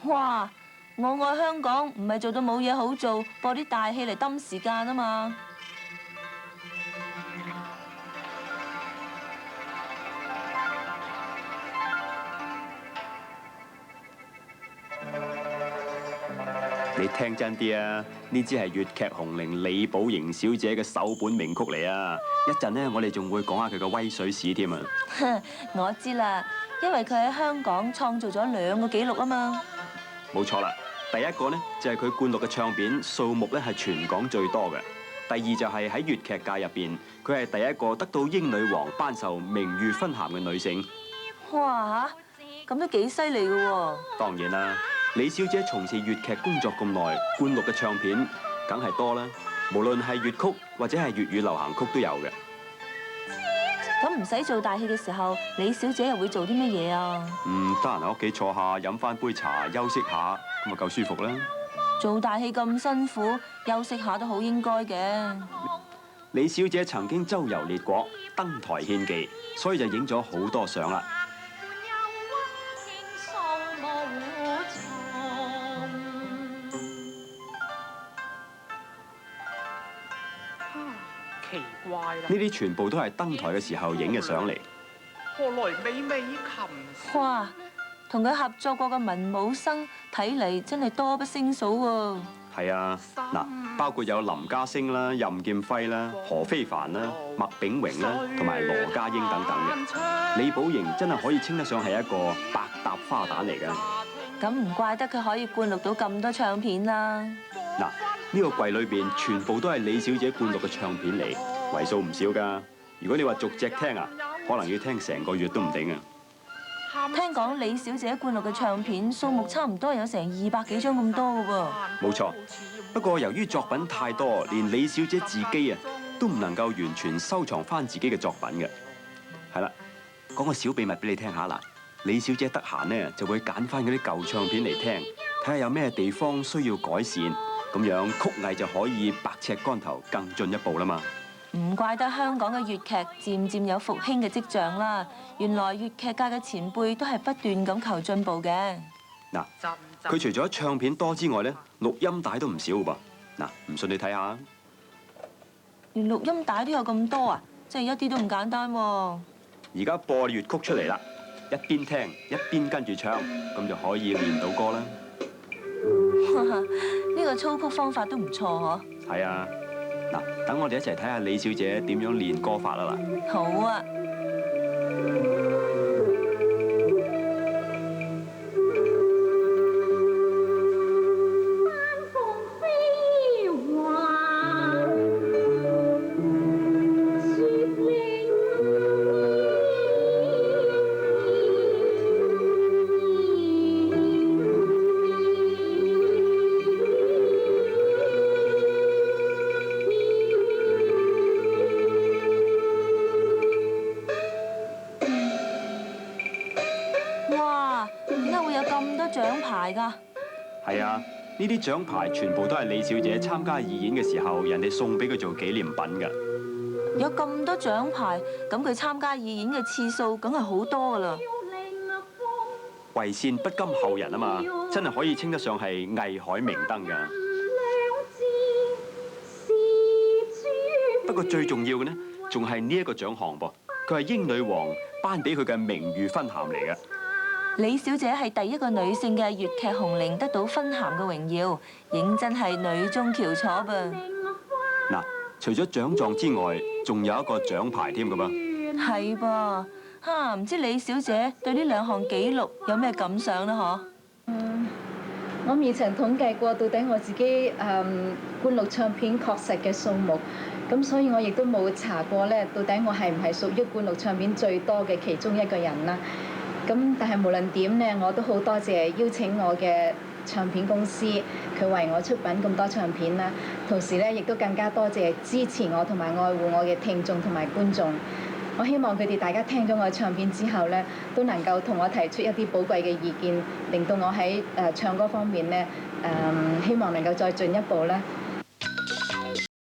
哇！我愛香港唔係做到冇嘢好做，播啲大戲嚟抌時間啊嘛。你聽真啲啊！呢支係粵劇紅伶李寶瑩小姐嘅首本名曲嚟啊！一陣呢，我哋仲會講下佢嘅威水史添啊！我知啦，因為佢喺香港創造咗2個紀錄啊嘛。冇錯啦，第一個呢，就係佢灌錄嘅唱片數目咧係全港最多嘅。第二就係喺粵劇界入邊，佢係第一個得到英女王頒授名譽勳銜嘅女性。哇嚇，咁都幾犀利嘅喎！當然啦。李小姐從事粵劇工作咁耐，灌錄嘅唱片梗係多啦。無論係粵曲或者係粵語流行曲都有嘅。咁唔使做大戲嘅時候，李小姐又會做啲乜嘢啊？得閒喺屋企坐下，飲翻杯茶，休息下，咁啊夠舒服啦。做大戲咁辛苦，休息下都好應該嘅。李小姐曾經周遊列國，登台獻技，所以就影咗好多相啦。奇怪啦！呢啲全部都係登台嘅時候影嘅相嚟。何來美美琴？哇！同佢合作過嘅文武生，睇嚟真係多不勝數喎。係啊，嗱，包括有林家聲啦、任劍輝啦、何非凡啦、麥炳榮啦，同埋羅家英等等嘅。李寶瑩真係可以稱得上係一個百搭花旦嚟㗎。咁唔怪得佢可以灌錄到咁多唱片啦。嗱，呢個櫃裏邊全部都係李小姐灌錄嘅唱片嚟，為數唔少㗎。如果你話逐隻聽啊，可能要聽成個月都唔定啊。聽講李小姐灌錄嘅唱片數目差唔多有成200幾張咁多㗎喎。冇錯，不過由於作品太多，連李小姐自己啊都唔能夠完全收藏翻自己嘅作品嘅。係啦，講個小秘密俾你聽下啦。李小姐得閒呢就會揀翻嗰啲舊唱片嚟聽，睇下有咩地方需要改善，咁樣曲藝就可以百尺竿頭更進一步啦嘛。唔怪得香港嘅粵劇漸漸有復興嘅跡象啦。原來粵劇界嘅前輩都係不斷咁求進步嘅。嗱，佢除咗唱片多之外咧，錄音帶都唔少噃。嗱，唔信你睇下。連錄音帶都有咁多啊！真係一啲都唔簡單喎。而家播粵曲出嚟啦，一邊聽一邊跟住唱，咁就可以練到歌啦。呢個操曲方法都唔錯嗬。係啊，嗱，等我哋一齊睇下李小姐點樣練歌法啦嗱。好啊。獎牌㗎？係啊，呢啲獎牌全部都係李小姐參加義演嘅時候，人哋送俾佢做紀念品㗎。有咁多獎牌，咁佢參加義演嘅次數梗係好多㗎啦。為善不甘後人啊嘛，真係可以稱得上係藝海明燈㗎。不過最重要嘅呢，仲係呢一個獎項噃，佢係英女王頒俾佢嘅名譽勳銜嚟嘅。李小姐係第一個女性嘅粵劇紅伶得到勳銜嘅榮耀，認真係女中翹楚噃。嗱，除咗獎狀之外，仲有一個獎牌添㗎噃。係噃，嚇唔知李小姐對呢2項紀錄有咩感想呢？嗬？我未曾統計過到底我自己灌錄唱片確實嘅數目，咁所以我亦都冇查過咧，到底我係唔係屬於灌錄唱片最多嘅其中一個人啦。咁但係無論點咧，我都好多謝邀請我嘅唱片公司，佢為我出品咁多唱片啦。同時咧，亦都更加多謝支持我同埋愛護我嘅聽眾同埋觀眾。我希望佢哋大家聽咗我嘅唱片之後咧，都能夠同我提出一啲寶貴嘅意見，令到我喺唱歌方面咧，希望能夠再進一步咧。